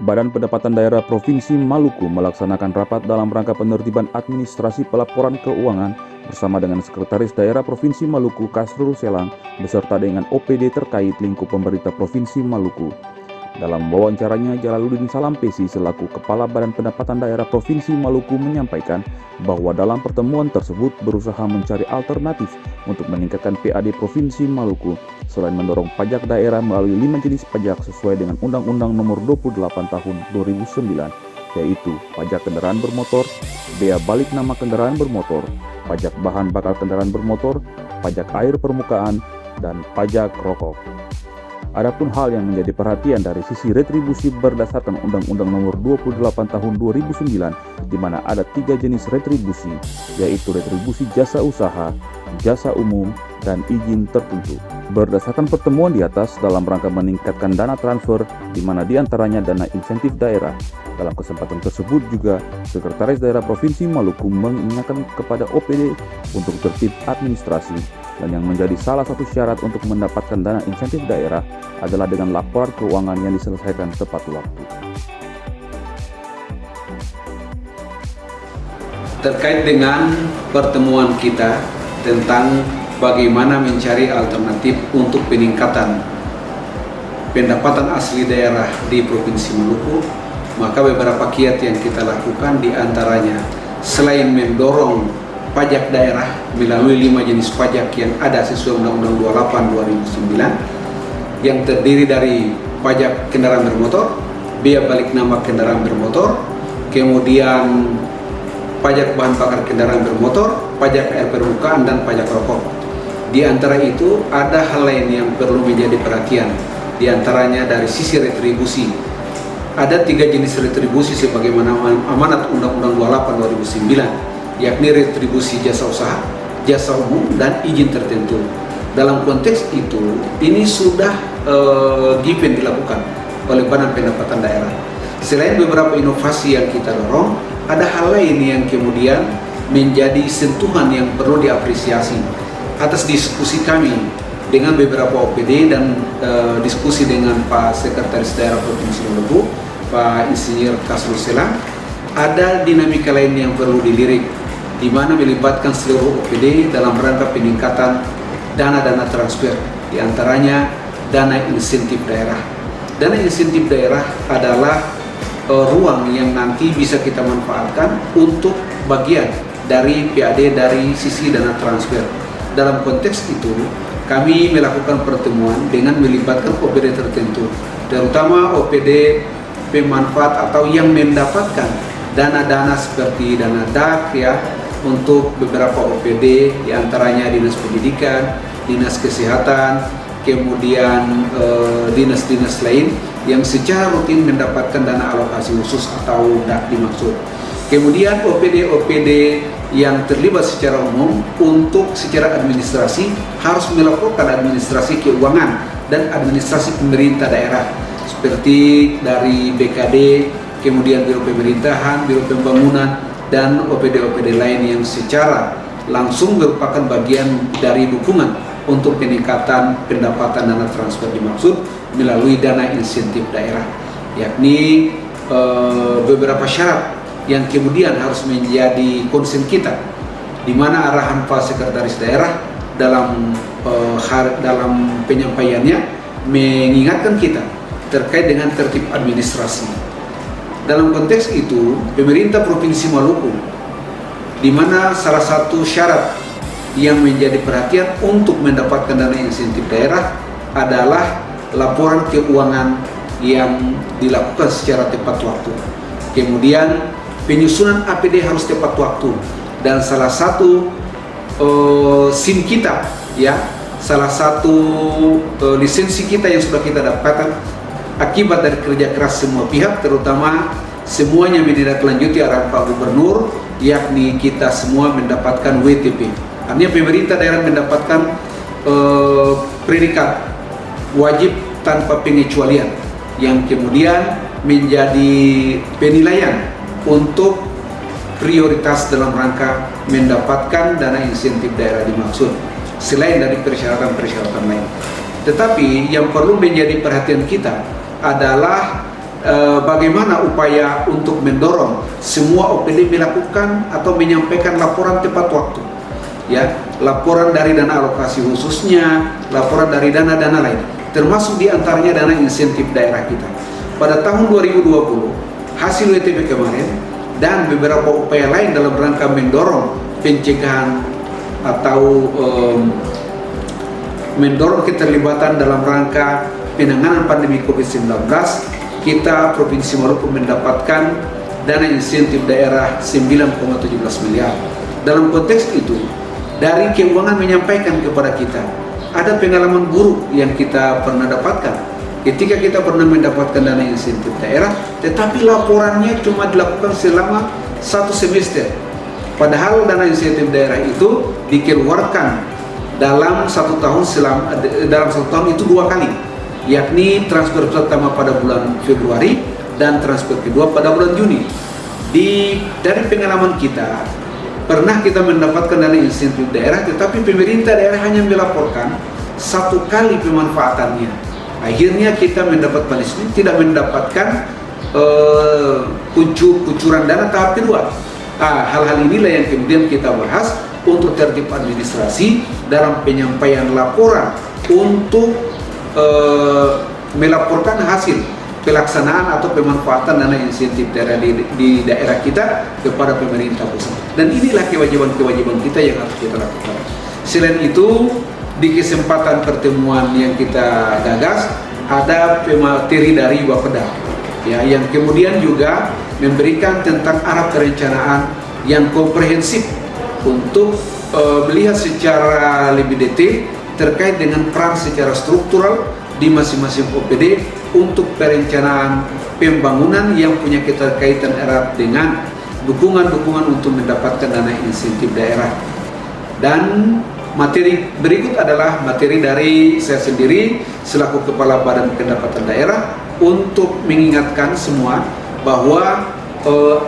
Badan Pendapatan Daerah Provinsi Maluku melaksanakan rapat dalam rangka penertiban administrasi pelaporan keuangan bersama dengan Sekretaris Daerah Provinsi Maluku Kasrul Selang beserta dengan OPD terkait lingkup pemerintah Provinsi Maluku. Dalam wawancaranya, Jalaluddin Salampesi selaku Kepala Badan Pendapatan Daerah Provinsi Maluku menyampaikan bahwa dalam pertemuan tersebut berusaha mencari alternatif untuk meningkatkan PAD Provinsi Maluku selain mendorong pajak daerah melalui 5 jenis pajak sesuai dengan Undang-Undang Nomor 28 Tahun 2009, yaitu pajak kendaraan bermotor, bea balik nama kendaraan bermotor, pajak bahan bakar kendaraan bermotor, pajak air permukaan, dan pajak rokok. Adapun hal yang menjadi perhatian dari sisi retribusi berdasarkan Undang-Undang Nomor 28 Tahun 2009, di mana ada 3 jenis retribusi, yaitu retribusi jasa usaha, jasa umum, dan izin tertentu. Berdasarkan pertemuan di atas dalam rangka meningkatkan dana transfer, di mana diantaranya dana insentif daerah. Dalam kesempatan tersebut juga, Sekretaris Daerah Provinsi Maluku mengingatkan kepada OPD untuk tertib administrasi, dan yang menjadi salah satu syarat untuk mendapatkan dana insentif daerah adalah dengan laporan keuangan yang diselesaikan tepat waktu. Terkait dengan pertemuan kita tentang bagaimana mencari alternatif untuk peningkatan pendapatan asli daerah di Provinsi Maluku, maka beberapa kiat yang kita lakukan diantaranya selain mendorong pajak daerah melalui 5 jenis pajak yang ada sesuai Undang-Undang 28 2009 yang terdiri dari pajak kendaraan bermotor, bea balik nama kendaraan bermotor, kemudian pajak bahan bakar kendaraan bermotor, pajak air permukaan, dan pajak rokok. Di antara itu ada hal lain yang perlu menjadi perhatian, di antaranya dari sisi retribusi. Ada 3 jenis retribusi sebagaimana amanat Undang-Undang 28 2009, yakni retribusi jasa usaha, jasa umum, dan izin tertentu. Dalam konteks itu, ini sudah given dilakukan oleh Badan Pendapatan Daerah. Selain beberapa inovasi yang kita dorong, ada hal lain yang kemudian menjadi sentuhan yang perlu diapresiasi. Atas diskusi kami dengan beberapa OPD dan diskusi dengan Pak Sekretaris Daerah Provinsi Maluku, Pak Insinyur Kasrul Selang, ada dinamika lain yang perlu dilirik, di mana melibatkan seluruh OPD dalam rangka peningkatan dana-dana transfer, di antaranya dana insentif daerah. Dana insentif daerah adalah ruang yang nanti bisa kita manfaatkan untuk bagian dari PAD dari sisi dana transfer. Dalam konteks itu, kami melakukan pertemuan dengan melibatkan OPD tertentu, terutama OPD pemanfaat atau yang mendapatkan dana-dana seperti dana DAK ya, untuk beberapa OPD, diantaranya Dinas Pendidikan, Dinas Kesehatan, kemudian dinas-dinas lain yang secara rutin mendapatkan dana alokasi khusus atau DAK dimaksud. Kemudian OPD-OPD yang terlibat secara umum untuk secara administrasi harus melakukan administrasi keuangan dan administrasi pemerintah daerah seperti dari BKD, kemudian Biro Pemerintahan, Biro Pembangunan, dan OPD-OPD lain yang secara langsung merupakan bagian dari dukungan untuk peningkatan pendapatan dana transfer dimaksud melalui dana insentif daerah, yakni beberapa syarat yang kemudian harus menjadi konsen kita, di mana arahan Pak Sekretaris Daerah dalam penyampaiannya mengingatkan kita terkait dengan tertib administrasi. Dalam konteks itu, pemerintah Provinsi Maluku, di mana salah satu syarat yang menjadi perhatian untuk mendapatkan dana insentif daerah adalah laporan keuangan yang dilakukan secara tepat waktu. Kemudian penyusunan APD harus tepat waktu, dan salah satu SIM kita ya, salah satu lisensi kita yang sudah kita dapatkan akibat dari kerja keras semua pihak, terutama semuanya menindaklanjuti arahan Pak Gubernur, yakni kita semua mendapatkan WTP. Artinya pemerintah daerah mendapatkan predikat wajib tanpa pengecualian, yang kemudian menjadi penilaian untuk prioritas dalam rangka mendapatkan dana insentif daerah dimaksud, selain dari persyaratan-persyaratan lain. Tetapi yang perlu menjadi perhatian kita adalah bagaimana upaya untuk mendorong semua OPD melakukan atau menyampaikan laporan tepat waktu, ya, laporan dari dana alokasi khususnya, laporan dari dana-dana lain, termasuk diantaranya dana insentif daerah kita. Pada tahun 2020, hasil WTP kemarin dan beberapa upaya lain dalam rangka mendorong pencegahan atau mendorong keterlibatan dalam rangka penanganan pandemi COVID-19, kita Provinsi Maluku mendapatkan dana insentif daerah 9,17 miliar. Dalam konteks itu, dari keuangan menyampaikan kepada kita, ada pengalaman buruk yang kita pernah dapatkan. Ketika kita pernah mendapatkan dana insentif daerah, tetapi laporannya cuma dilakukan selama 1 semester. Padahal dana insentif daerah itu dikeluarkan dalam 1 tahun dalam 1 tahun itu 2 kali, yakni transfer pertama pada bulan Februari dan transfer kedua pada bulan Juni. Dari pengalaman kita, pernah kita mendapatkan dana insentif daerah, tetapi pemerintah daerah hanya melaporkan 1 kali pemanfaatannya. Akhirnya kita mendapat punishment, tidak mendapatkan kucuran dana tahap kedua. Hal-hal inilah yang kemudian kita bahas untuk tertib administrasi dalam penyampaian laporan untuk melaporkan hasil pelaksanaan atau pemanfaatan dana insentif daerah di daerah kita kepada pemerintah pusat. Dan inilah kewajiban-kewajiban kita yang harus kita lakukan. Selain itu, di kesempatan pertemuan yang kita gagas, ada pemateri dari Bapeda, ya, yang kemudian juga memberikan tentang arah perencanaan yang komprehensif untuk melihat secara lebih detail terkait dengan peran secara struktural di masing-masing OPD untuk perencanaan pembangunan yang punya keterkaitan erat dengan dukungan-dukungan untuk mendapatkan dana insentif daerah. Dan materi berikut adalah materi dari saya sendiri selaku Kepala Badan Pendapatan Daerah untuk mengingatkan semua bahwa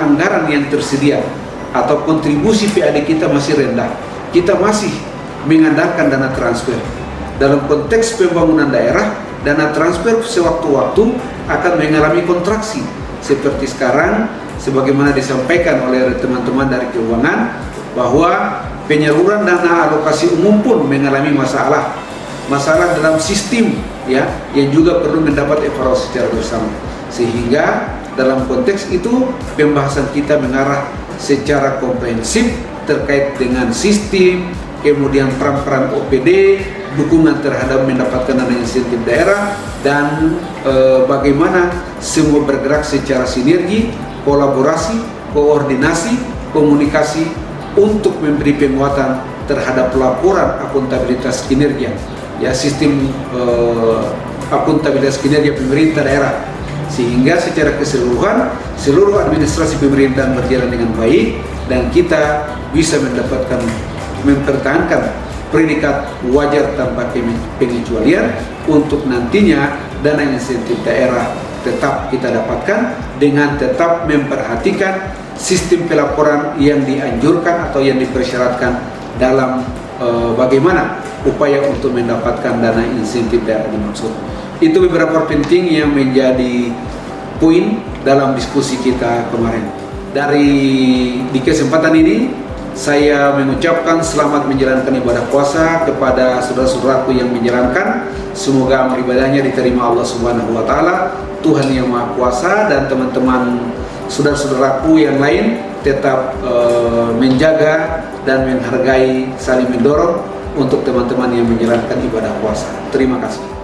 anggaran yang tersedia atau kontribusi PAD kita masih rendah. Kita masih mengandalkan dana transfer. Dalam konteks pembangunan daerah, dana transfer sewaktu-waktu akan mengalami kontraksi. Seperti sekarang, sebagaimana disampaikan oleh teman-teman dari keuangan, bahwa penyaluran dana alokasi umum pun mengalami masalah dalam sistem, ya, yang juga perlu mendapat evaluasi secara bersama. Sehingga dalam konteks itu pembahasan kita mengarah secara komprehensif terkait dengan sistem, kemudian peran-peran OPD, dukungan terhadap mendapatkan dana insentif daerah, dan bagaimana semua bergerak secara sinergi, kolaborasi, koordinasi, komunikasi untuk memberi penguatan terhadap laporan akuntabilitas kinerja, ya, sistem akuntabilitas kinerja pemerintah daerah, sehingga secara keseluruhan seluruh administrasi pemerintahan berjalan dengan baik dan kita bisa mempertahankan predikat wajar tanpa pengecualian untuk nantinya dana insentif daerah tetap kita dapatkan dengan tetap memperhatikan sistem pelaporan yang dianjurkan atau yang dipersyaratkan dalam bagaimana upaya untuk mendapatkan dana insentif daerah dimaksud. Itu beberapa penting yang menjadi poin dalam diskusi kita kemarin. Di kesempatan ini saya mengucapkan selamat menjalankan ibadah puasa kepada saudara-saudaraku yang menjalankan. Semoga amal ibadahnya diterima Allah Subhanahu wa taala, Tuhan yang Maha Kuasa, dan teman-teman saudara-saudaraku yang lain tetap menjaga dan menghargai, saling mendorong untuk teman-teman yang menjalankan ibadah puasa. Terima kasih.